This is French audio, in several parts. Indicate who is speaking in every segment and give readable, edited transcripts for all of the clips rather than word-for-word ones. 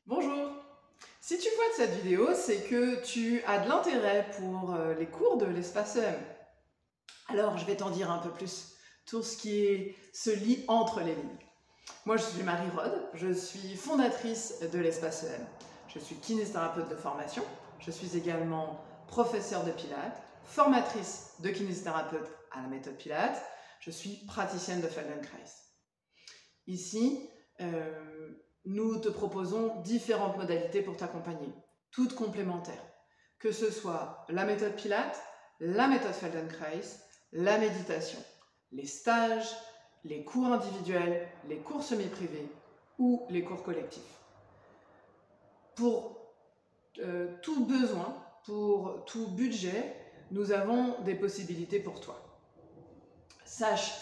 Speaker 1: Bonjour! Si tu vois de cette vidéo, c'est que tu as de l'intérêt pour les cours de l'espace EM. Alors, je vais t'en dire un peu plus, tout ce qui se lit entre les lignes. Moi, je suis Marie Rode, je suis fondatrice de l'espace EM. Je suis kinésithérapeute de formation, je suis également professeure de Pilates, formatrice de kinésithérapeute à la méthode Pilates, je suis praticienne de Feldenkrais. Ici, nous te proposons différentes modalités pour t'accompagner, toutes complémentaires, que ce soit la méthode Pilates, la méthode Feldenkrais, la méditation, les stages, les cours individuels, les cours semi-privés ou les cours collectifs. Pour tout besoin, pour tout budget, nous avons des possibilités pour toi. Sache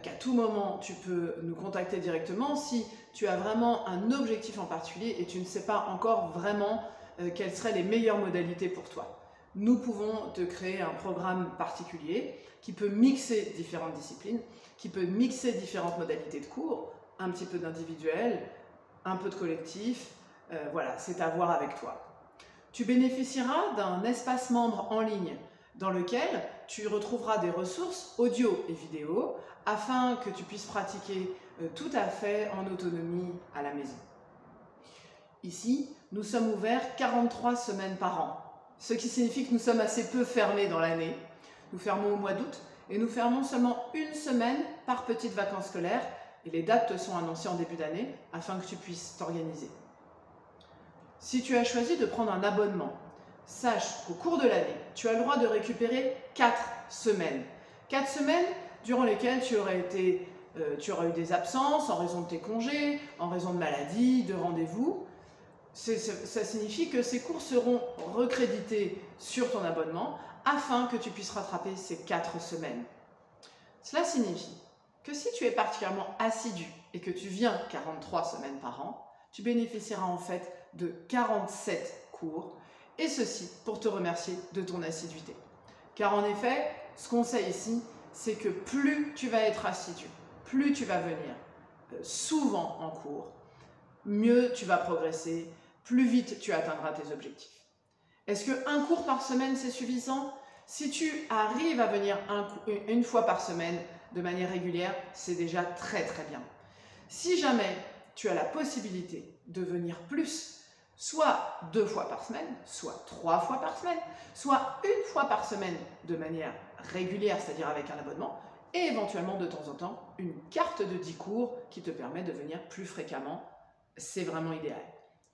Speaker 1: qu'à tout moment, tu peux nous contacter directement si tu as vraiment un objectif en particulier et tu ne sais pas encore vraiment quelles seraient les meilleures modalités pour toi. Nous pouvons te créer un programme particulier qui peut mixer différentes disciplines, qui peut mixer différentes modalités de cours, un petit peu d'individuel, un peu de collectif, voilà, c'est à voir avec toi. Tu bénéficieras d'un espace membre en ligne dans lequel tu retrouveras des ressources audio et vidéo afin que tu puisses pratiquer tout à fait en autonomie à la maison. Ici, nous sommes ouverts 43 semaines par an, ce qui signifie que nous sommes assez peu fermés dans l'année. Nous fermons au mois d'août et nous fermons seulement une semaine par petite vacances scolaires et les dates te sont annoncées en début d'année afin que tu puisses t'organiser. Si tu as choisi de prendre un abonnement, sache qu'au cours de l'année, tu as le droit de récupérer 4 semaines. 4 semaines durant lesquelles tu auras eu des absences en raison de tes congés, en raison de maladies, de rendez-vous. Ça signifie que ces cours seront recrédités sur ton abonnement afin que tu puisses rattraper ces 4 semaines. Cela signifie que si tu es particulièrement assidu et que tu viens 43 semaines par an, tu bénéficieras en fait de 47 cours, et ceci pour te remercier de ton assiduité. Car en effet, ce qu'on sait ici, c'est que plus tu vas être assidu, plus tu vas venir souvent en cours, mieux tu vas progresser, plus vite tu atteindras tes objectifs. Est-ce qu'un cours par semaine c'est suffisant? Si tu arrives à venir une fois par semaine de manière régulière, c'est déjà très très bien. Si jamais tu as la possibilité de venir plus, soit 2 fois par semaine, soit 3 fois par semaine, soit 1 fois par semaine de manière régulière, c'est-à-dire avec un abonnement, et éventuellement de temps en temps une carte de 10 cours qui te permet de venir plus fréquemment, c'est vraiment idéal.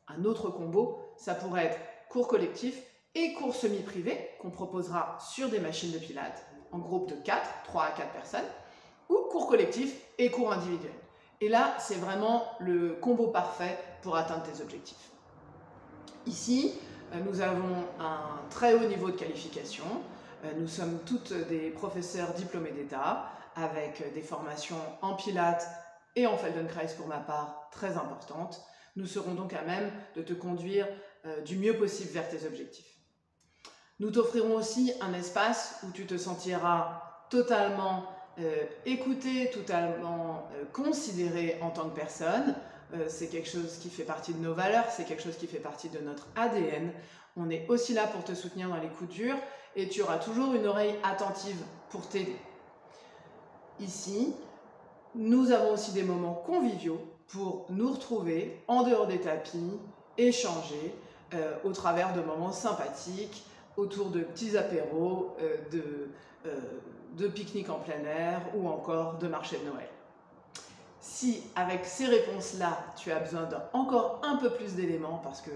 Speaker 1: Un autre combo, ça pourrait être cours collectif et cours semi-privé qu'on proposera sur des machines de pilates en groupe de 3 à 4 personnes, ou cours collectif et cours individuel. Et là, c'est vraiment le combo parfait pour atteindre tes objectifs. Ici, nous avons un très haut niveau de qualification. Nous sommes toutes des professeurs diplômés d'État avec des formations en Pilates et en Feldenkrais pour ma part très importantes. Nous serons donc à même de te conduire du mieux possible vers tes objectifs. Nous t'offrirons aussi un espace où tu te sentiras totalement écouté, totalement considéré en tant que personne. C'est quelque chose qui fait partie de nos valeurs, c'est quelque chose qui fait partie de notre ADN. On est aussi là pour te soutenir dans les coups durs et tu auras toujours une oreille attentive pour t'aider. Ici, nous avons aussi des moments conviviaux pour nous retrouver en dehors des tapis, échanger au travers de moments sympathiques, autour de petits apéros, de pique-nique en plein air ou encore de marché de Noël. Si avec ces réponses-là, tu as besoin d'encore un peu plus d'éléments parce que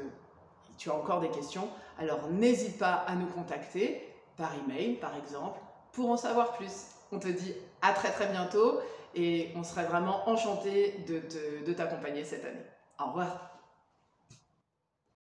Speaker 1: tu as encore des questions, alors n'hésite pas à nous contacter par email par exemple pour en savoir plus. On te dit à très très bientôt et on serait vraiment enchantés de t'accompagner cette année. Au revoir.